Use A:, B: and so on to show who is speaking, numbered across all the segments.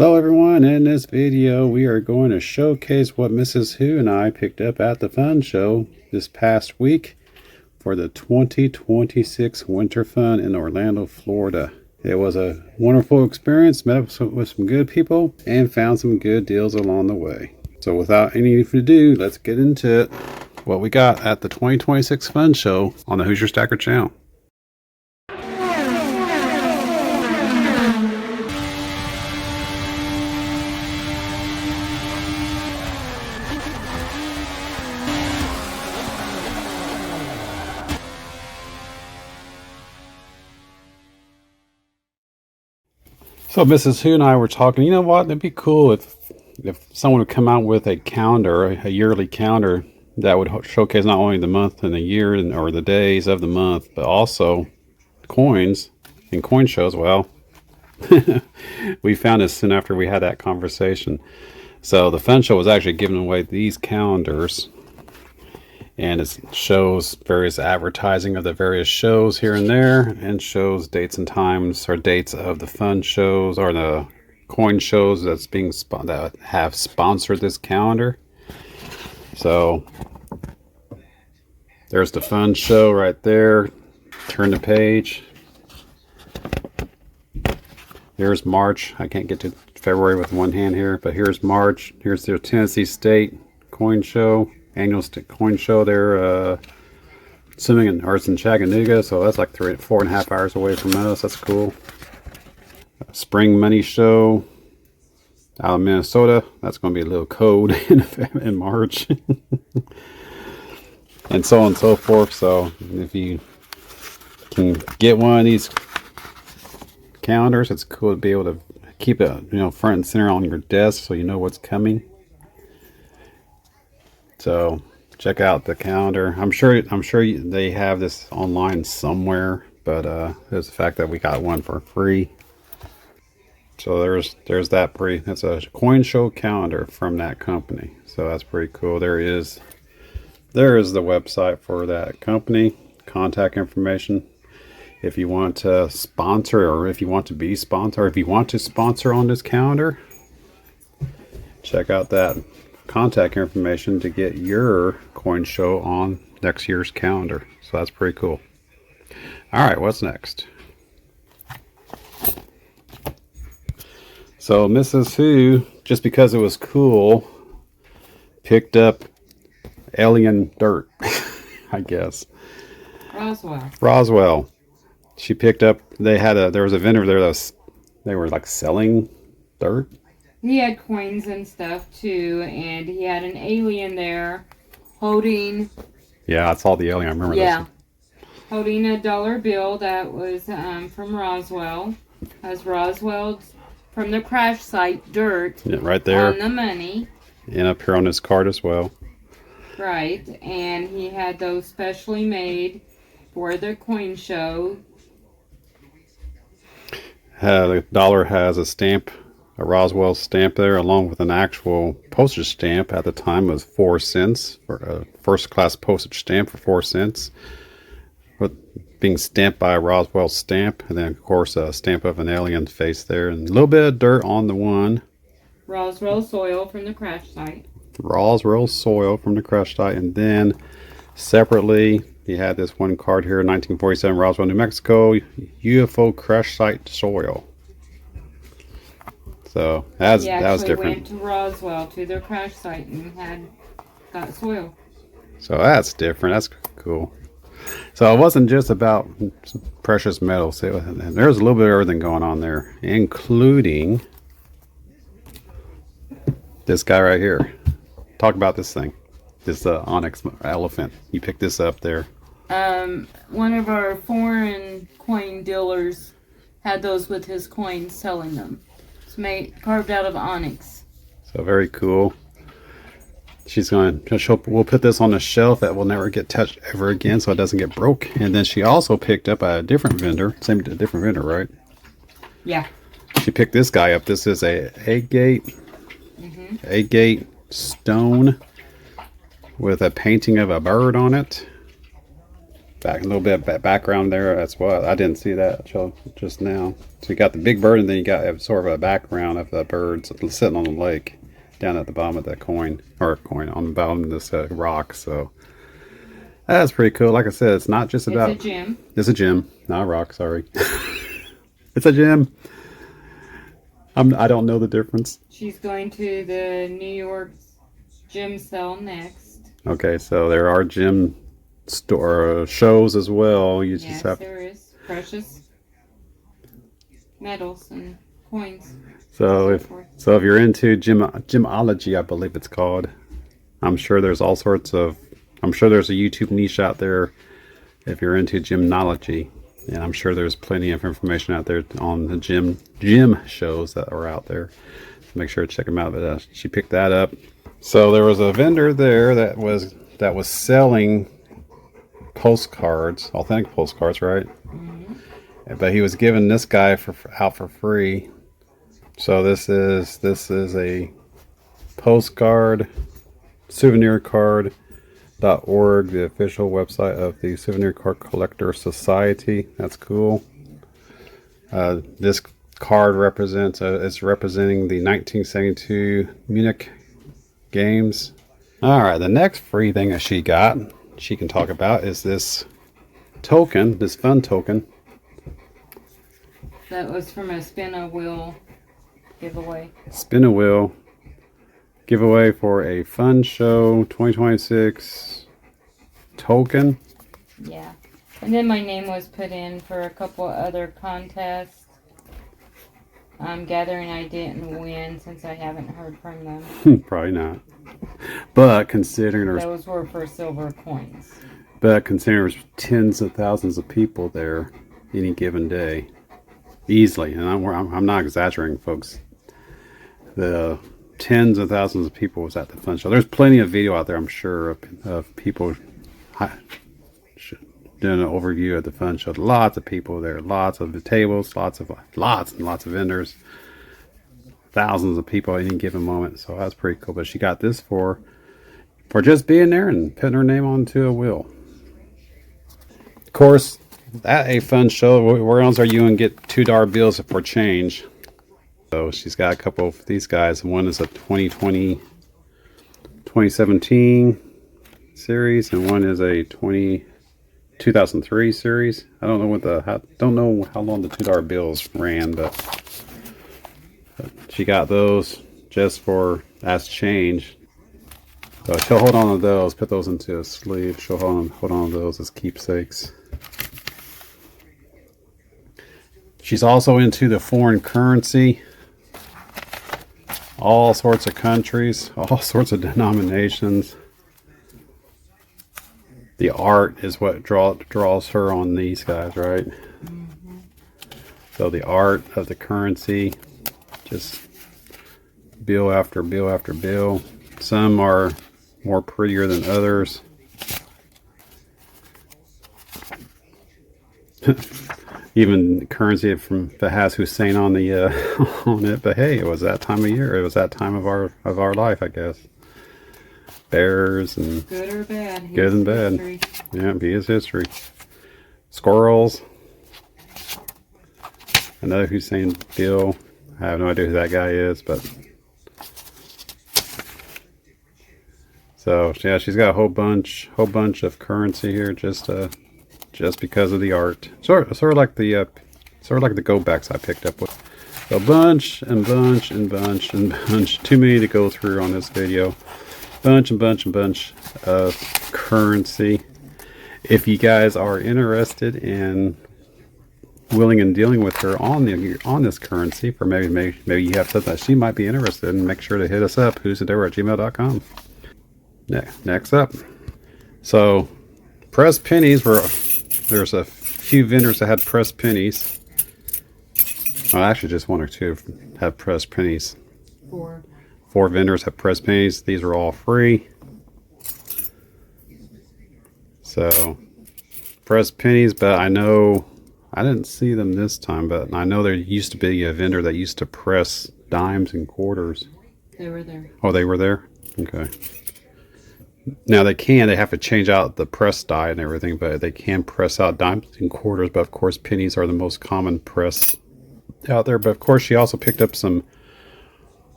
A: Hello everyone, in this video we are going to showcase what Mrs. Who and I picked up at the fun show this past week for the 2026 Winter Fun in Orlando, Florida. It was a wonderful experience, met up with some good people, and found some good deals along the way. So without any ado, let's get into it. What we got at the 2026 Fun Show on the Who's Your Stacker channel. So Mrs. Who and I were talking, you know what, it'd be cool if someone would come out with a calendar, a yearly calendar that would showcase not only the month and the year or the days of the month, but also coins and coin shows. Well, we found this soon after we had that conversation. So the fun show was actually giving away these calendars, and it shows various advertising of the various shows here and there, and shows dates and times or dates of the fun shows or the coin shows that have sponsored this calendar. So there's the fun show right there. Turn the page. Here's March. I can't get to February with one hand here, but here's March. Here's their Tennessee State coin show. Annual coin show there, assuming it's in Chattanooga, so that's like 4.5 hours away from us. That's cool. Spring money show out of Minnesota. That's going to be a little cold in March, and so on and so forth. So if you can get one of these calendars, it's cool to be able to keep it, front and center on your desk, so you know what's coming. So check out the calendar. I'm sure they have this online somewhere, but there's the fact that we got one for free. So there's that that's a coin show calendar from that company. So that's pretty cool. There is the website for that company, contact information. If you want to sponsor, or if you want to be sponsored, or if you want to sponsor on this calendar, check out that contact information to get your coin show on next year's calendar. So that's pretty cool. All right, what's next? So Mrs. Who, just because it was cool, picked up alien dirt, I guess. Roswell. She picked up, there was a vendor there they were like selling dirt.
B: He had coins and stuff too, and he had an alien there holding...
A: Yeah, I saw the alien, I remember this.
B: Holding a dollar bill that was from Roswell. Has Roswell from the crash site dirt,
A: yeah, right there
B: on the money.
A: And up here on his card as well.
B: Right, and he had those specially made for the coin show.
A: The dollar has a stamp, a Roswell stamp there, along with an actual postage stamp. At the time it was 4 cents for a first class postage stamp for 4 cents, with being stamped by a Roswell stamp, and then of course a stamp of an alien face there, and a little bit of dirt on the one.
B: Roswell soil from the crash site.
A: Roswell soil from the crash site. And then separately he had this one card here, 1947 Roswell, New Mexico UFO crash site soil. So that was different.
B: He went to Roswell to their crash site and got soil.
A: So that's different. That's cool. So it wasn't just about precious metals. There was a little bit of everything going on there, including this guy right here. Talk about this thing. This onyx elephant. You picked this up there.
B: One of our foreign coin dealers had those with his coins, selling them. It's carved out of onyx.
A: So very cool. We'll put this on a shelf that will never get touched ever again, so it doesn't get broke. And then she also picked up a different vendor, right?
B: Yeah.
A: She picked this guy up. This is a agate stone with a painting of a bird on it. Back a little bit of background there. That's what I didn't see that till just now. So you got the big bird, and then you got sort of a background of the birds sitting on the lake down at the bottom of that coin on the bottom of this rock. So that's pretty cool. Like I said, it's not just about.
B: It's a gem.
A: It's a gem, not a rock. Sorry, it's a gem. I don't know the difference.
B: She's going to the New York gem sale next.
A: Okay, so there are gem store shows as well. You
B: Yes,
A: just have.
B: there is precious metals and coins.
A: So if you're into gemology, I believe it's called. I'm sure there's all sorts of. I'm sure there's a YouTube niche out there if you're into gemology, and I'm sure there's plenty of information out there on the gem shows that are out there. So make sure to check them out. But she picked that up. So there was a vendor there that was selling postcards, authentic postcards, right? Mm-hmm. But he was giving this guy out for free. So this is a postcard, souvenir card. .org, the official website of the Souvenir Card Collector Society. That's cool. This card is representing the 1972 Munich Games. All right, the next free thing that she can talk about is this token, this fun token.
B: That was from a spin a wheel giveaway.
A: Spin a wheel giveaway for a Fun Show 2026 token.
B: Yeah. And then my name was put in for a couple other contests. I'm gathering I didn't win since I haven't heard from them.
A: Probably not. But considering
B: those were for silver coins.
A: But considering there's tens of thousands of people there any given day, easily, and I'm not exaggerating, folks. The tens of thousands of people was at the fun show. There's plenty of video out there, I'm sure, of people doing an overview of the fun show. Lots of people there, lots of the tables, lots and lots of vendors, thousands of people at any given moment. So that's pretty cool. But she got this for just being there and putting her name onto a wheel. Of course, at a fun show, where else are you and get $2 bills for change? So she's got a couple of these guys. One is a 2017 series, and one is a 2003 series. I don't know how long the $2 bills ran, but she got those just for as change. So she'll hold on to those, put those into a sleeve. She'll hold on to those as keepsakes. She's also into the foreign currency. All sorts of countries, all sorts of denominations. The art is what draws her on these guys, right? Mm-hmm. So the art of the currency, just bill after bill after bill. Some are more prettier than others. Even currency that has Hussein on the on it, but hey, it was that time of year. It was that time of our life, I guess. Bears and
B: good or bad.
A: Good and bad. History. Yeah, he is history. Squirrels. Another Hussein bill. I have no idea who that guy is, but so yeah, she's got a whole bunch of currency here, just because of the art. Sort of like the go backs I picked up with. So bunch and bunch and bunch and bunch. Too many to go through on this video. Bunch and bunch and bunch of currency. If you guys are interested in willing and dealing with her on this currency, for maybe you have something that she might be interested in, make sure to hit us up, whosadora@gmail.com. Next up. So pressed pennies there's a few vendors that had pressed pennies. Well, actually just one or two have pressed pennies. Four vendors have pressed pennies. These are all free. So pressed pennies, but I didn't see them this time, but I know there used to be a vendor that used to press dimes and quarters.
B: They were there.
A: Oh, they were there? Okay. Now they have to change out the press die and everything, but they can press out dimes and quarters. But of course, pennies are the most common press out there. But of course, she also picked up some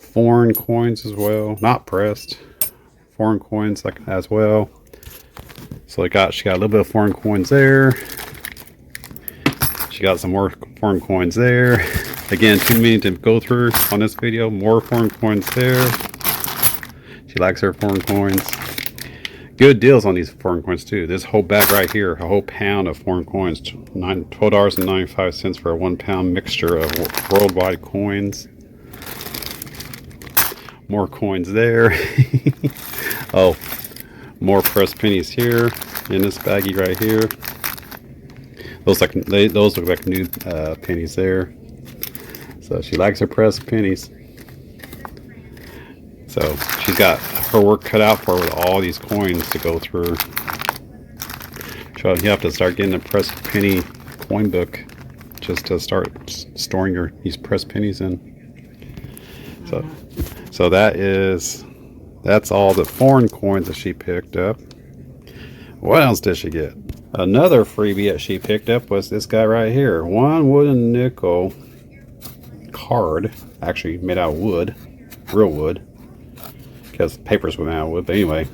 A: foreign coins as well, not pressed, foreign coins like as well. So she got a little bit of foreign coins there. She got some more foreign coins there. Again, too many to go through on this video. More foreign coins there. She likes her foreign coins. Good deals on these foreign coins too. This whole bag right here, a whole pound of foreign coins, $12.95 for a 1 pound mixture of worldwide coins. More coins there. Oh, more pressed pennies here in this baggie right here. Those look like new pennies there. So she likes her pressed pennies. So she's got her work cut out for her with all these coins to go through. So you have to start getting a pressed penny coin book just to start storing these pressed pennies in. So that's all the foreign coins that she picked up. What else did she get? Another freebie that she picked up was this guy right here. One wooden nickel card, actually made out of wood, real wood, because papers were made out of wood. But anyway,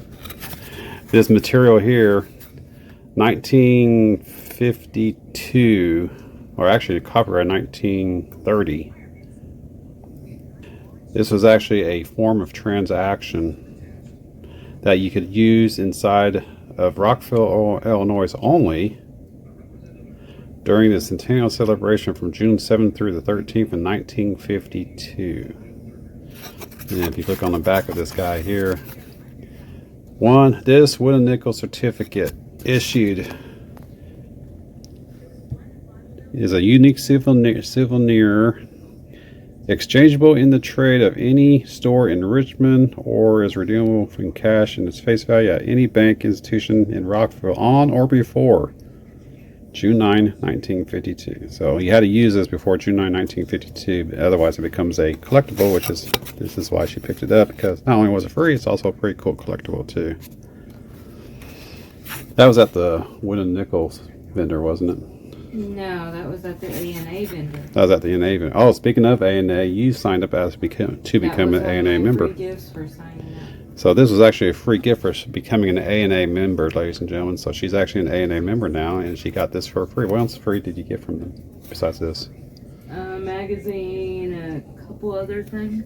A: this material here, 1952, or actually copyright 1930. This was actually a form of transaction that you could use inside of Rockville, Illinois only during the centennial celebration from June 7th through the 13th in 1952. And if you look on the back of this guy here, this wooden nickel certificate issued is a unique souvenir exchangeable in the trade of any store in Richmond or is redeemable in cash in its face value at any bank institution in Rockville on or before June 9, 1952. So you had to use this before June 9, 1952, otherwise it becomes a collectible, this is why she picked it up, because not only was it free, it's also a pretty cool collectible too. That was at the wooden nickels vendor, wasn't it?
B: No, that was at the A&A vendor.
A: That was at the A&A vendor. Oh, speaking of A&A, you signed up to become an A&A member.
B: Free gifts for signing up.
A: So this was actually a free gift for becoming an A&A member, ladies and gentlemen. So she's actually an A&A member now, and she got this for free. What else free did you get from them besides this?
B: A magazine, a couple other things.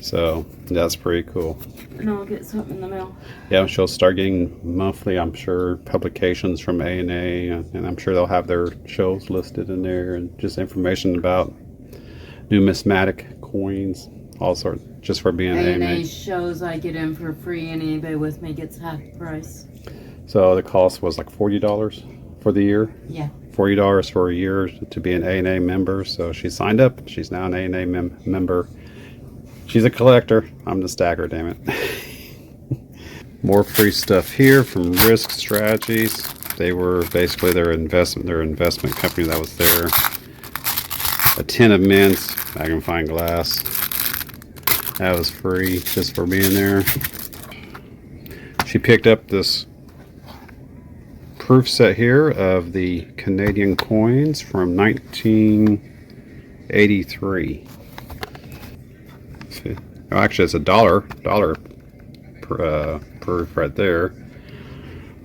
A: So that's pretty cool.
B: And I'll get something in the mail.
A: Yeah, she'll start getting monthly, I'm sure, publications from A&A, and I'm sure they'll have their shows listed in there and just information about numismatic coins, all sorts, just for being A&A.
B: A&A shows I get in for free, and anybody with me gets half the price.
A: So the cost was like $40 for the year?
B: Yeah.
A: $40 for a year to be an A&A member. So she signed up. She's now an A&A member. She's a collector. I'm the stacker, damn it. More free stuff here from Risk Strategies. They were basically their investment company that was there. A tin of mints, magnifying glass. That was free just for being there. She picked up this proof set here of the Canadian coins from 1983. Oh, actually, it's a dollar proof right there,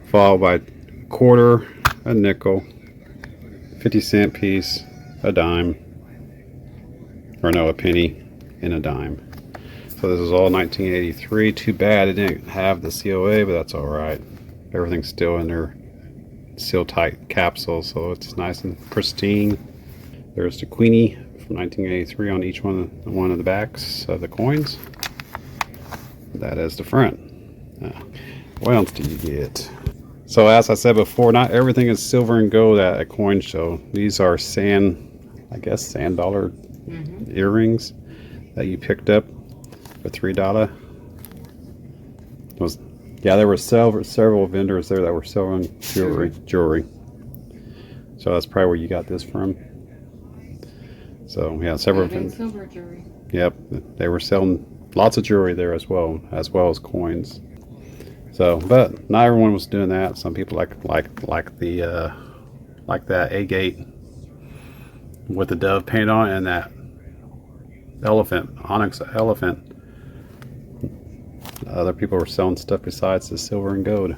A: followed by a quarter, a nickel, 50-cent piece, a dime, or no, a penny, and a dime. So this is all 1983. Too bad it didn't have the COA, but that's all right. Everything's still in their seal tight capsule, so it's nice and pristine. There's the Queenie from 1983 on each one of the backs of the coins. That is the front. What else do you get? So as I said before, not everything is silver and gold at a coin show. These are sand dollar earrings that you picked up for $3. There were several vendors there that were selling jewelry. So that's probably where you got this from. So yeah, several
B: silver jewelry.
A: Yep, they were selling lots of jewelry there as well as coins. So, but not everyone was doing that. Some people like that agate with the dove paint on it and that elephant, onyx elephant. Other people were selling stuff besides the silver and gold.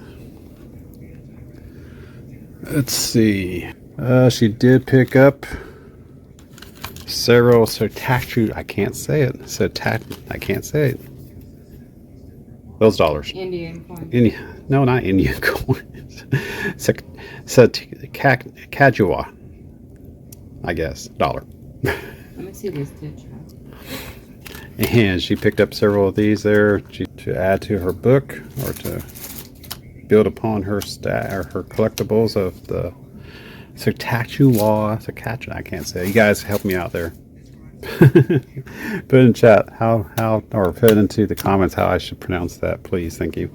A: Let's see. She did pick up several Sotachu. I can't say it. I can't say it. Those dollars.
B: Indian coin.
A: No, not Indian coins. Kajua. I guess dollar.
B: Let me see this picture.
A: And she picked up several of these there to add to her book or to build upon her her collectibles of the Sakachu. I can't say. You guys help me out there. Put in chat or put into the comments how I should pronounce that, please. Thank you.